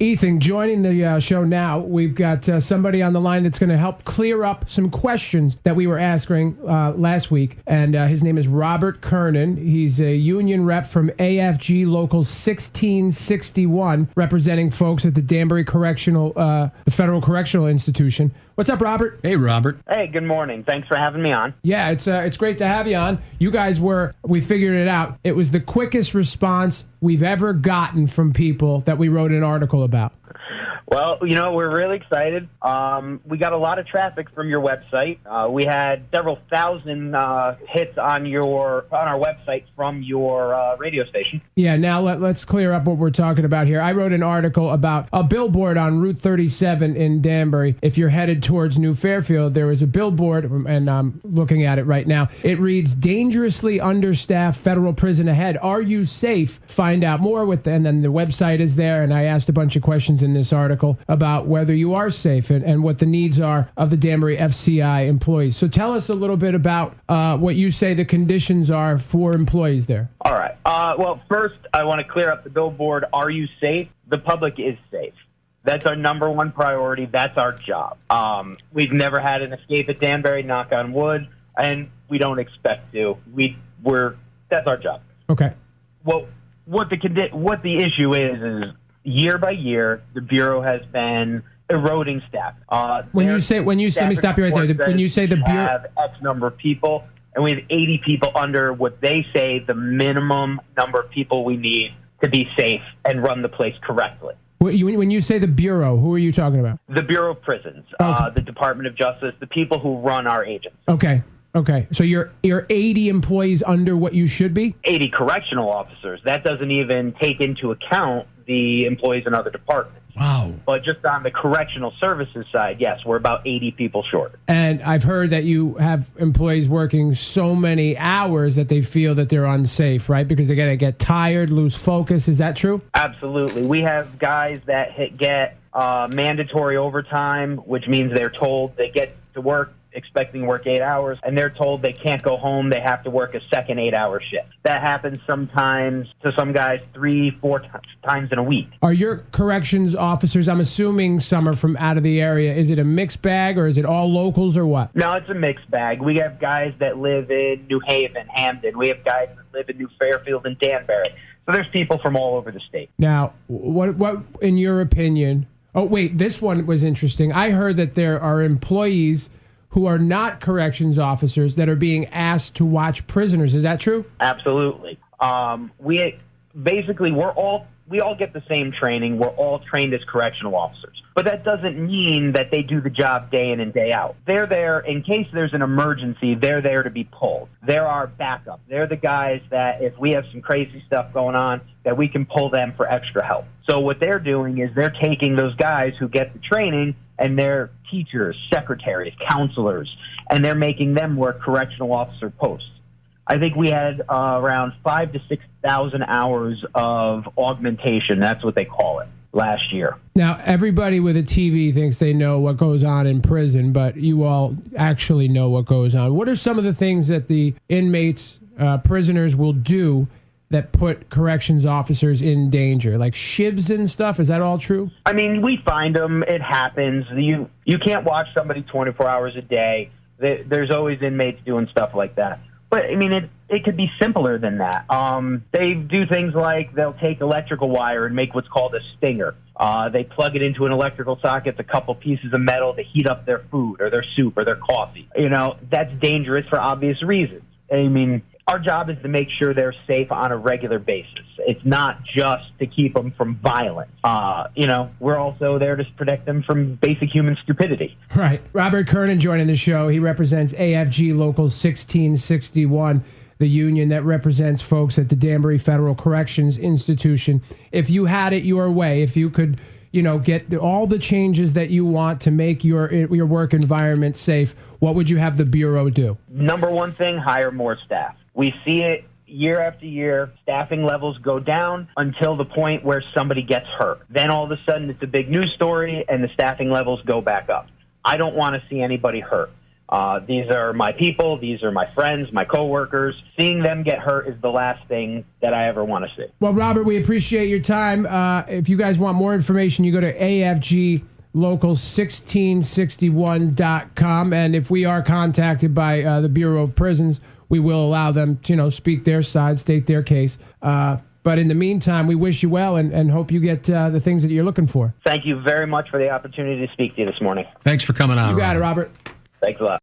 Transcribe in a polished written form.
Ethan, joining the show now, we've got somebody on the line that's going to help clear up some questions that we were asking last week. And his name is Robert Kernan. He's a union rep from AFG Local 1661, representing folks at the Danbury the Federal Correctional Institution. What's up, Robert? Hey, Robert. Hey, good morning. Thanks for having me on. Yeah, it's great to have you on. You guys we figured it out. It was the quickest response we've ever gotten from people that we wrote an article about. Well, we're really excited. We got a lot of traffic from your website. We had several thousand hits on our website from your radio station. Yeah, now let's clear up what we're talking about here. I wrote an article about a billboard on Route 37 in Danbury. If you're headed towards New Fairfield, there was a billboard, and I'm looking at it right now. It reads, "Dangerously understaffed federal prison ahead. Are you safe? Find out more and then the website is there, and I asked a bunch of questions in this article about whether you are safe and what the needs are of the Danbury FCI employees. So tell us a little bit about what you say the conditions are for employees there. All right. Well, first, I want to clear up the billboard. Are you safe? The public is safe. That's our number one priority. That's our job. We've never had an escape at Danbury, knock on wood, and we don't expect to. That's our job. Okay. Well, what the issue is year by year, the Bureau has been eroding staff. When you say, let me stop you right there. When you say the Bureau have X number of people, and we have 80 people under what they say the minimum number of people we need to be safe and run the place correctly. When you say the Bureau, who are you talking about? The Bureau of Prisons, okay. The Department of Justice, the people who run our agents. Okay. So you're 80 employees under what you should be? 80 correctional officers. That doesn't even take into account the employees in other departments. Wow. But just on the correctional services side, yes, we're about 80 people short. And I've heard that you have employees working so many hours that they feel that they're unsafe, right? Because they're going to get tired, lose focus. Is that true? Absolutely. We have guys that get mandatory overtime, which means they're told they get to work expecting to work 8 hours, and they're told they can't go home. They have to work a second 8-hour shift. That happens sometimes to some guys 3-4 times in a week. Are your corrections officers, I'm assuming some are from out of the area, is it a mixed bag or is it all locals or what? No, it's a mixed bag. We have guys that live in New Haven, Hamden. We have guys that live in New Fairfield and Danbury. So there's people from all over the state. Now, what in your opinion, this one was interesting. I heard that there are employees who are not corrections officers that are being asked to watch prisoners. Is that true? Absolutely. We all get the same training. We're all trained as correctional officers. But that doesn't mean that they do the job day in and day out. They're there in case there's an emergency. They're there to be pulled. They're our backup. They're the guys that if we have some crazy stuff going on, that we can pull them for extra help. So what they're doing is they're taking those guys who get the training and they're teachers, secretaries, counselors, and they're making them work correctional officer posts. I think we had around 5,000 to 6,000 hours of augmentation. That's what they call it last year. Now, everybody with a TV thinks they know what goes on in prison, but you all actually know what goes on. What are some of the things that the inmates, prisoners will do that put corrections officers in danger, like shivs and stuff? Is that all true? I mean, we find them. It happens. You can't watch somebody 24 hours a day. There's always inmates doing stuff like that. But, I mean, it could be simpler than that. They do things like they'll take electrical wire and make what's called a stinger. They plug it into an electrical socket, a couple pieces of metal to heat up their food or their soup or their coffee. That's dangerous for obvious reasons. I mean, our job is to make sure they're safe on a regular basis. It's not just to keep them from violence. We're also there to protect them from basic human stupidity. Right. Robert Kernan joining the show. He represents AFG Local 1661, the union that represents folks at the Danbury Federal Corrections Institution. If you had it your way, if you could, get all the changes that you want to make your work environment safe, what would you have the Bureau do? Number one thing, hire more staff. We see it year after year. Staffing levels go down until the point where somebody gets hurt. Then all of a sudden it's a big news story and the staffing levels go back up. I don't want to see anybody hurt. These are my people. These are my friends, my coworkers. Seeing them get hurt is the last thing that I ever want to see. Well, Robert, we appreciate your time. If you guys want more information, you go to afglocal1661.com. And if we are contacted by the Bureau of Prisons, we will allow them to, speak their side, state their case. But in the meantime, we wish you well and hope you get the things that you're looking for. Thank you very much for the opportunity to speak to you this morning. Thanks for coming on. You got it, Robert. Thanks a lot.